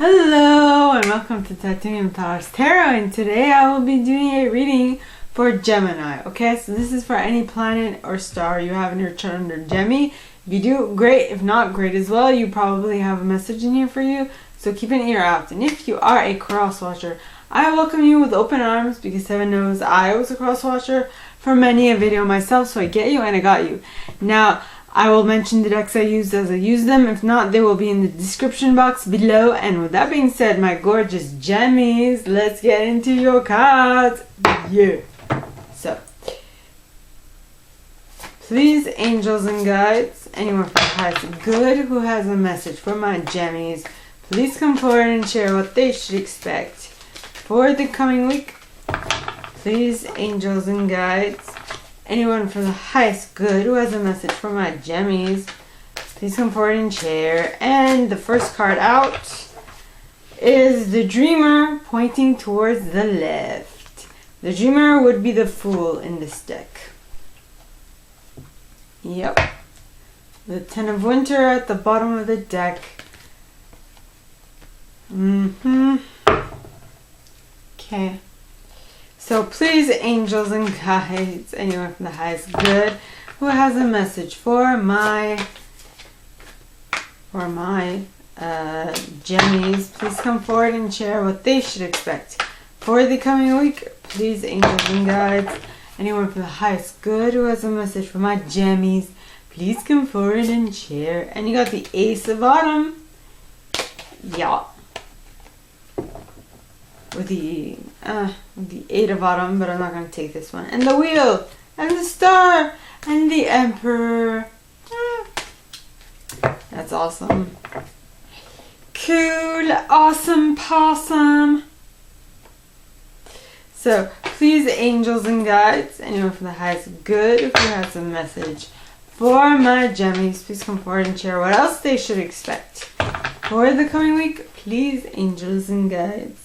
Hello and welcome to Titanium Towers Tarot, and today I will be doing a reading for Gemini. Okay, so this is for any planet or star you have in your chart under Gemini. If you do, great. If not, great as well. You probably have a message in here for you, so keep an ear out. And if you are a cross watcher, I welcome you with open arms, because heaven knows I was a cross watcher for many a video myself, so I get you and I got you. Now, I will mention the decks I used as I use them. If not, they will be in the description box below. And with that being said, my gorgeous Gemmies, let's get into your cards. Yeah. So, please, angels and guides, anyone from the highest good who has a message for my Gemmies, please come forward and share what they should expect for the coming week. Please, angels and guides, anyone from the highest good who has a message for my Gemmies, please come forward and share. And the first card out is the Dreamer pointing towards the left. The Dreamer would be the Fool in this deck. Yep. The Ten of Winter at the bottom of the deck. Okay. So please, angels and guides, anyone from the highest good who has a message for my Gemmies, please come forward and share what they should expect for the coming week. Please, angels and guides, anyone from the highest good who has a message for my Gemmies, please come forward and share. And you got the Ace of Autumn. Yeah. With the Eight of Autumn, but I'm not going to take this one. And the Wheel, and the Star, and the Emperor. That's awesome. Cool, awesome, possum. So, please, angels and guides, anyone from the highest good who has a message for my Gemmies, please come forward and share what else they should expect for the coming week. Please, angels and guides,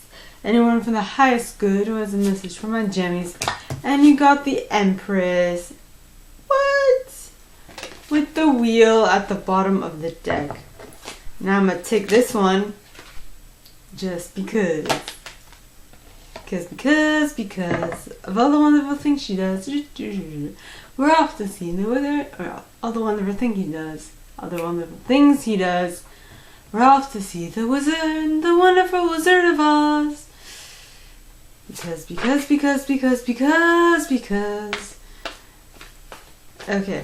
anyone from the highest good who has a message for my Gemmies. And you got the Empress. What? With the Wheel at the bottom of the deck. Now I'm going to take this one just because. Because of all the wonderful things she does. We're off to see the wizard. Or all the wonderful things he does. All the wonderful things he does. We're off to see the wizard, the wonderful Wizard of Oz. Because. Okay.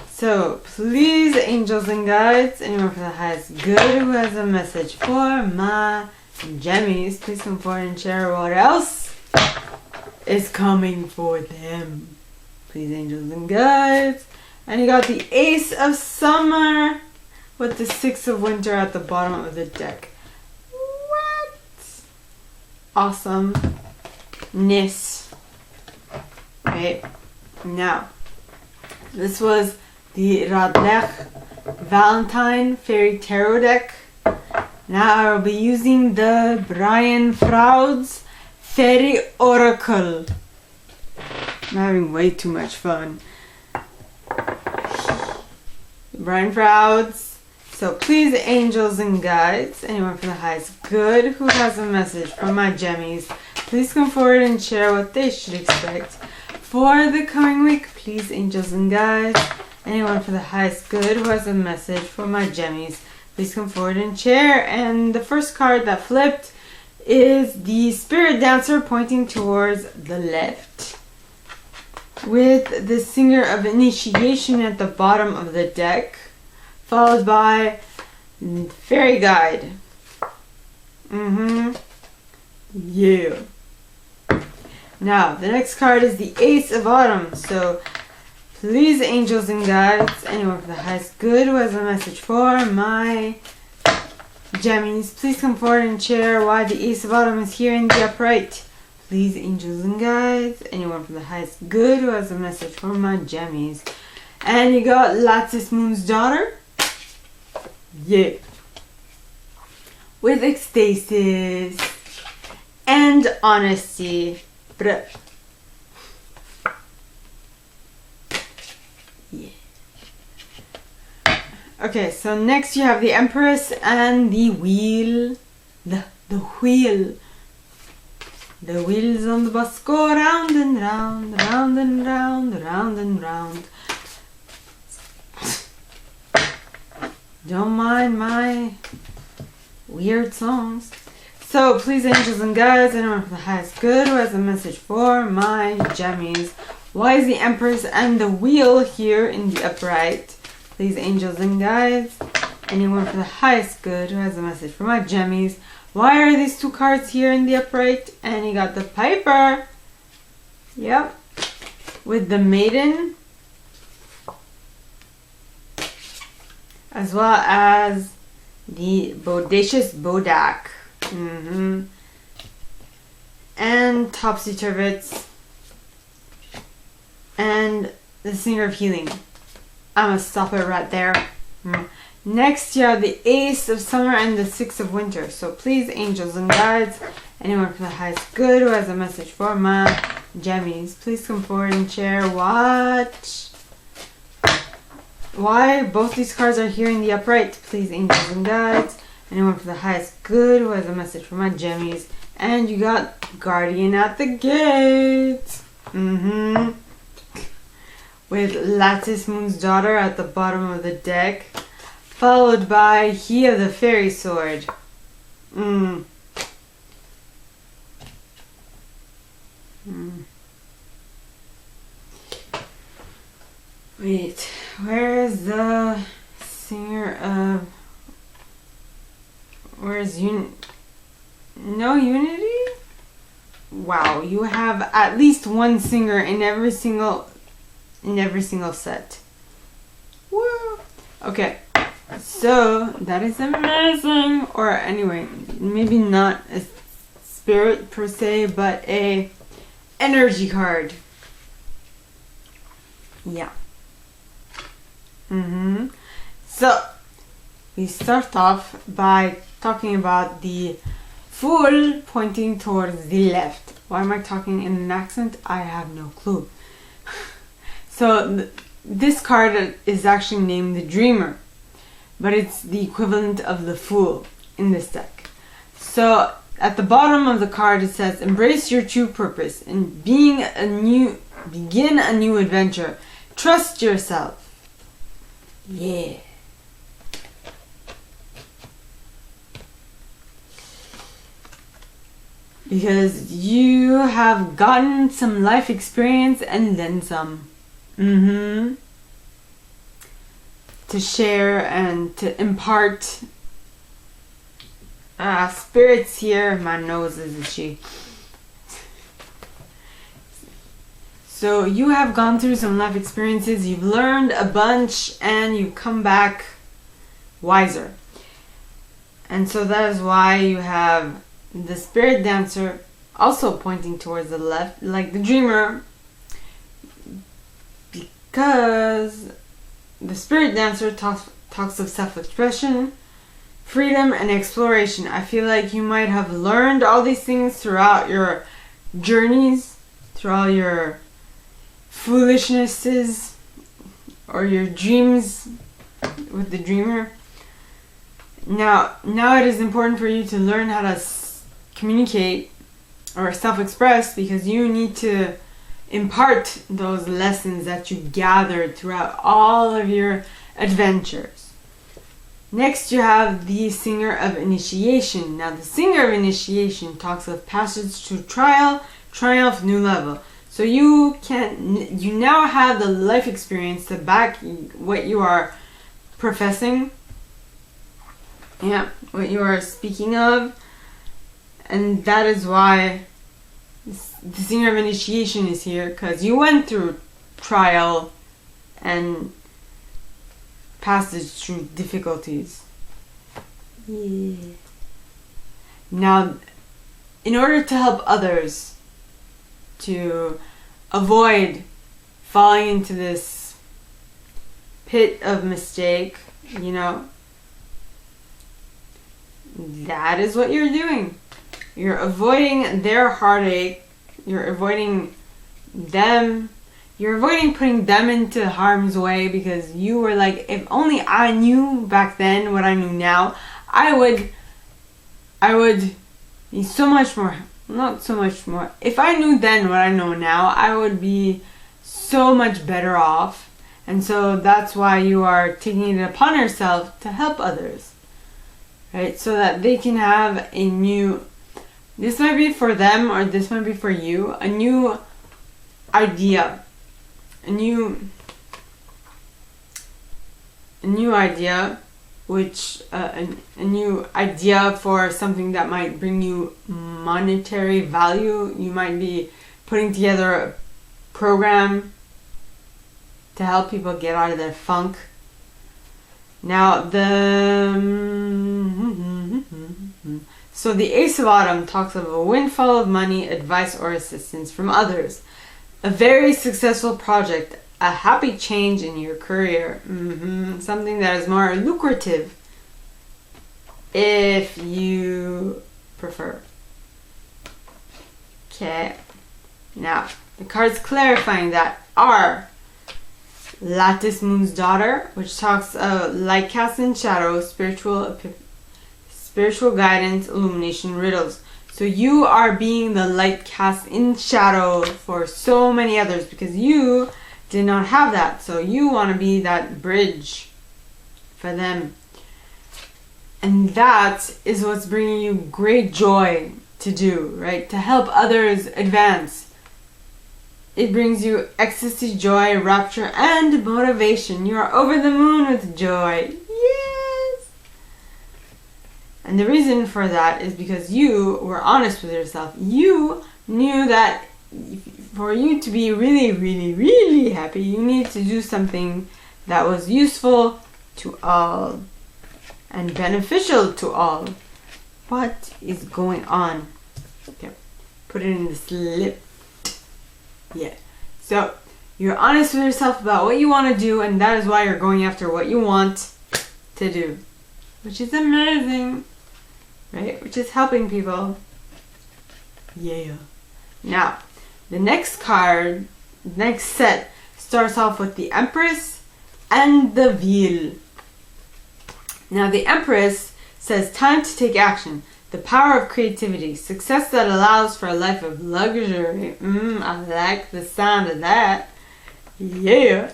So, please, angels and guides, anyone from the highest good who has a message for my Gemmies, please come forward and share what else is coming for them. Please, angels and guides. And you got the Ace of Summer with the Six of Winter at the bottom of the deck. Awesomeness. Okay, now this was the Radleigh Valentine Fairy Tarot deck. Now I will be using the Froud's Fairy Oracle. I'm having way too much fun. Froud's. So please, angels and guides, anyone from the highest good who has a message for my Gemmies, please come forward and share what they should expect for the coming week. Please, angels and guides, anyone from the highest good who has a message for my Gemmies, please come forward and share. And the first card that flipped is the Spirit Dancer pointing towards the left, with the Singer of Initiation at the bottom of the deck, followed by Fairy Guide. Yeah. Now, the next card is the Ace of Autumn. So, please, angels and guides, anyone from the highest good who has a message for my Gemmies, please come forward and share why the Ace of Autumn is here in the upright. Please, angels and guides, anyone from the highest good who has a message for my Gemmies. And you got Lattice Moon's Daughter. Yeah. With ecstasis and honesty. Bruh. Yeah. Okay, so next you have the Empress and the wheel. The wheel. The wheels on the bus go round and round, round and round, round and round. Don't mind my weird songs. So, please, angels and guides, anyone for the highest good who has a message for my Gemmies. Why is the Empress and the wheel here in the upright? Please, angels and guides, anyone for the highest good who has a message for my Gemmies. Why are these 2 cards here in the upright? And you got the Piper. Yep. With the Maiden. As well as the Bodacious Bodak. And Topsy Turvets. And the Singer of Healing. I'm gonna stop it right there. Next, you have the Ace of Summer and the 6 of Winter. So please, angels and guides, anyone for the highest good who has a message for my Gemmies, please come forward and share why both these cards are here in the upright. Please, angels and guides, anyone for the highest good who has a message for my Gemmies. And you got Guardian at the Gate. With Lattice Moon's Daughter at the bottom of the deck. Followed by He of the Fairy Sword. Wait, where is the singer of... Where's no Unity? Wow, you have at least one singer in every single set. Woo! Okay. So, that is amazing. Or anyway, maybe not a spirit per se, but a energy card. Yeah. So, we start off by talking about the Fool pointing towards the left. Why am I talking in an accent? I have no clue. So, this card is actually named the Dreamer. But it's the equivalent of the Fool in this deck. So at the bottom of the card it says, embrace your true purpose and begin a new adventure. Trust yourself. Yeah. Because you have gotten some life experience and then some. To share and to impart spirits here. My nose is itchy. So you have gone through some life experiences, you've learned a bunch, and you've come back wiser. And so that is why you have the Spirit Dancer also pointing towards the left, like the Dreamer, because the Spirit Dancer talks of self-expression, freedom, and exploration. I feel like you might have learned all these things throughout your journeys, through all your foolishnesses, or your dreams with the Dreamer. Now it is important for you to learn how to communicate or self-express, because you need to impart those lessons that you gathered throughout all of your adventures. Next, you have the Singer of Initiation. Now, the Singer of Initiation talks of passage to trial, triumph, new level. So you now have the life experience to back what you are professing. Yeah, what you are speaking of. And that is why the Singer of Initiation is here, because you went through trial and passage through difficulties. Yeah. Now, in order to help others to avoid falling into this pit of mistake, that is what you're doing. You're avoiding their heartache. You're avoiding them. you're avoiding putting them into harm's way because you were like, if only I knew back then what I knew now, I would be so much more, not so much more. If I knew then what I know now, I would be so much better off. And so that's why you are taking it upon yourself to help others, right? So that they can have a new, this might be for them or this might be for you, a new idea, a new idea, which a new idea for something that might bring you monetary value. You might be putting together a program to help people get out of their funk. Now so the Ace of Autumn talks of a windfall of money, advice, or assistance from others, a very successful project, a happy change in your career, something that is more lucrative if you prefer. Okay, now the cards clarifying that are Lattice Moon's Daughter, which talks of light cast in shadow, spiritual guidance, illumination, riddles. So you are being the light cast in shadow for so many others because you did not have that. So you want to be that bridge for them. And that is what's bringing you great joy to do, right? To help others advance. It brings you ecstasy, joy, rapture, and motivation. You are over the moon with joy. Yes! And the reason for that is because you were honest with yourself. You knew that for you to be really, really, really happy, you need to do something that was useful to all and beneficial to all. What is going on? Okay, put it in the slip. Yeah. So you're honest with yourself about what you want to do, and that is why you're going after what you want to do, which is amazing, right? Which is helping people. Yeah. Now, the next card, next set, starts off with the Empress and the Wheel. Now, the Empress says, time to take action. The power of creativity. Success that allows for a life of luxury. I like the sound of that. Yeah.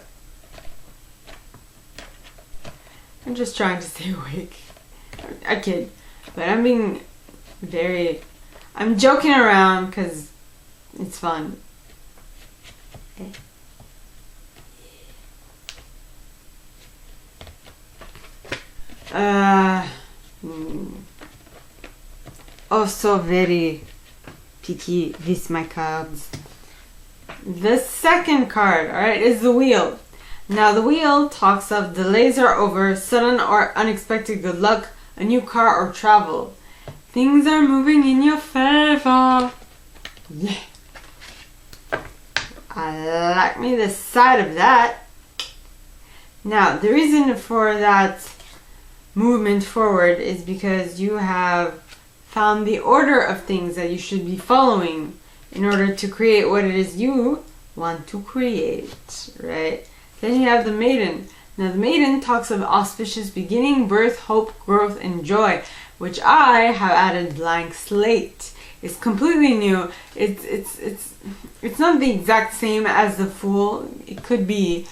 I'm just trying to stay awake. I kid. But I'm being I'm joking around because it's fun. Okay. Also very picky with my cards. The second card, alright, is the Wheel. Now the Wheel talks of delays are over, sudden or unexpected good luck, a new car or travel. Things are moving in your favor. Yeah. I like me the side of that. Now the reason for that movement forward is because you have found the order of things that you should be following in order to create what it is you want to create, right? Then you have the Maiden. Now the Maiden talks of auspicious beginning, birth, hope, growth, and joy, which I have added blank slate. It's completely new. It's not the exact same as the Fool. It could be,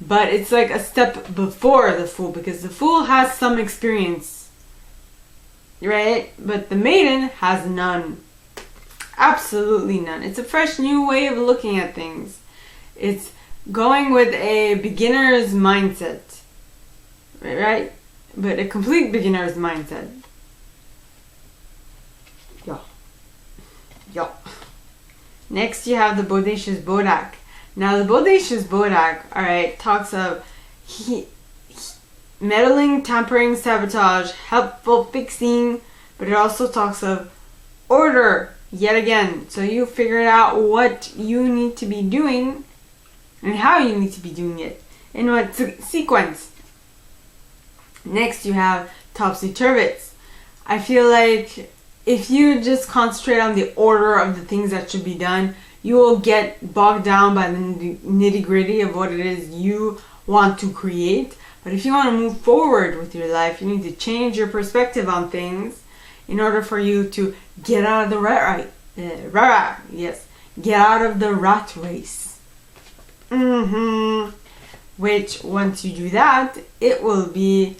but it's like a step before the Fool because the Fool has some experience, right? But the Maiden has none. Absolutely none. It's a fresh new way of looking at things. It's going with a beginner's mindset, right? But a complete beginner's mindset. Yeah. Next you have the Bodacious Bodak. Now the Bodacious Bodak, alright, talks of meddling, tampering, sabotage, helpful fixing, but it also talks of order yet again. So you figured out what you need to be doing and how you need to be doing it in what sequence. Next you have Topsy-Turvets. I feel like if you just concentrate on the order of the things that should be done, you will get bogged down by the nitty-gritty of what it is you want to create. But if you want to move forward with your life, you need to change your perspective on things in order for you to get out of the get out of the rat race. Which, once you do that, it will be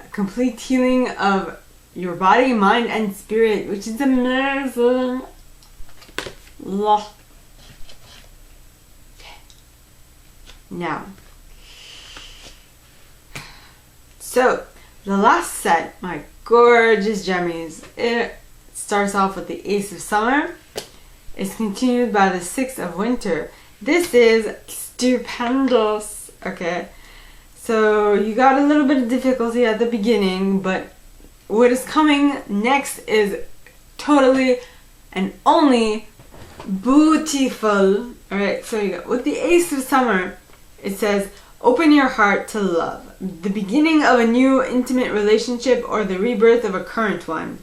a complete healing of your body, mind, and spirit, which is amazing. Now, so the last set, my gorgeous Gemmies, it starts off with the Ace of Summer. It's continued by the Six of Winter. This is stupendous. Okay, so you got a little bit of difficulty at the beginning, but what is coming next is totally and only beautiful. Alright, so you got with the Ace of Summer, it says, open your heart to love, the beginning of a new intimate relationship or the rebirth of a current one,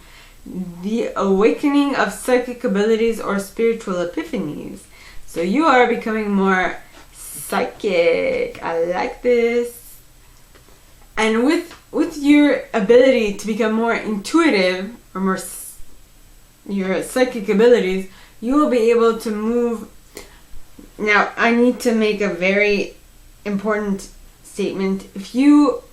the awakening of psychic abilities or spiritual epiphanies. So you are becoming more psychic. I like this. And with your ability to become more intuitive, or more your psychic abilities, you will be able to move. Now, I need to make a very important statement. If you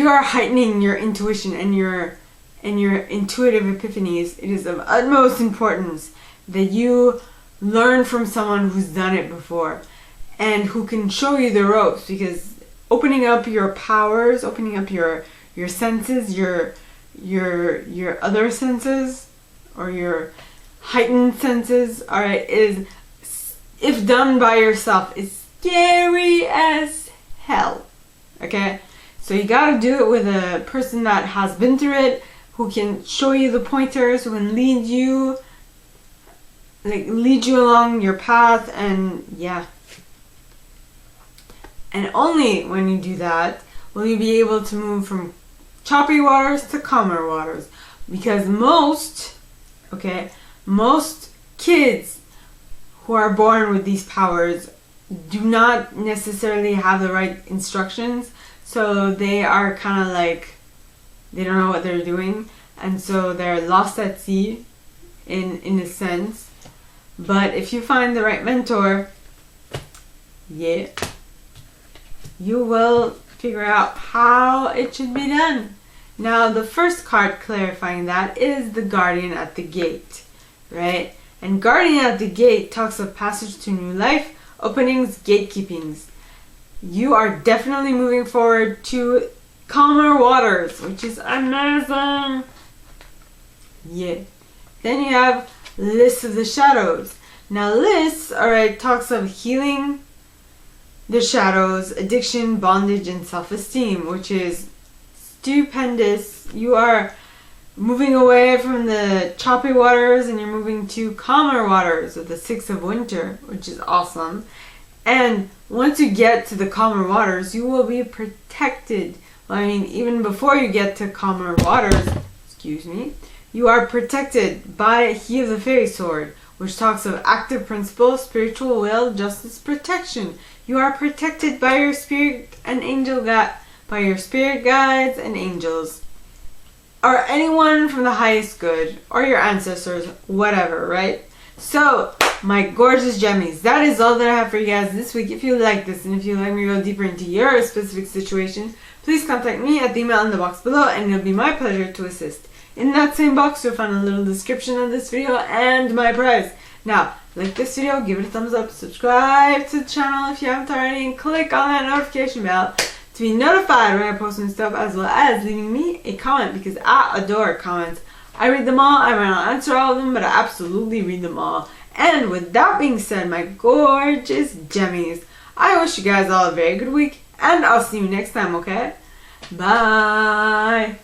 are heightening your intuition and your intuitive epiphanies, it is of utmost importance that you learn from someone who's done it before and who can show you the ropes, because opening up your powers, opening up your senses, your other senses, or your heightened senses, alright, is, if done by yourself, is scary as hell. Okay? So you gotta do it with a person that has been through it, who can show you the pointers, who can lead you along your path, and yeah. And only when you do that will you be able to move from choppy waters to calmer waters. Because most kids who are born with these powers do not necessarily have the right instructions. So they are kind of like, they don't know what they're doing. And so they're lost at sea in a sense. But if you find the right mentor, yeah, you will figure out how it should be done. Now, the first card clarifying that is the Guardian at the Gate, right? And Guardian at the Gate talks of passage to new life, openings, gatekeepings. You are definitely moving forward to calmer waters, which is amazing. Yeah. Then you have List of the Shadows. Now, lists, alright, talks of healing the shadows, addiction, bondage, and self-esteem, which is stupendous. You are moving away from the choppy waters and you're moving to calmer waters with the Six of Winter, which is awesome. And once you get to the calmer waters, you will be protected. Well, I mean, even before you get to calmer waters, you are protected by He of the Fairy Sword, which talks of active principle, spiritual will, justice, protection. You are protected by your spirit and by your spirit guides and angels, or anyone from the highest good, or your ancestors, whatever, right? So, my gorgeous Gemmies, that is all that I have for you guys this week. If you like this, and if you'd like me to go deeper into your specific situation, please contact me at the email in the box below, and it'll be my pleasure to assist. In that same box, you'll find a little description of this video and my prize. Now, like this video, give it a thumbs up, subscribe to the channel if you haven't already, and click on that notification bell to be notified when I post new stuff, as well as leaving me a comment, because I adore comments. I read them all. I might not answer all of them, but I absolutely read them all. And with that being said, my gorgeous Gemmies, I wish you guys all a very good week, and I'll see you next time, okay? Bye!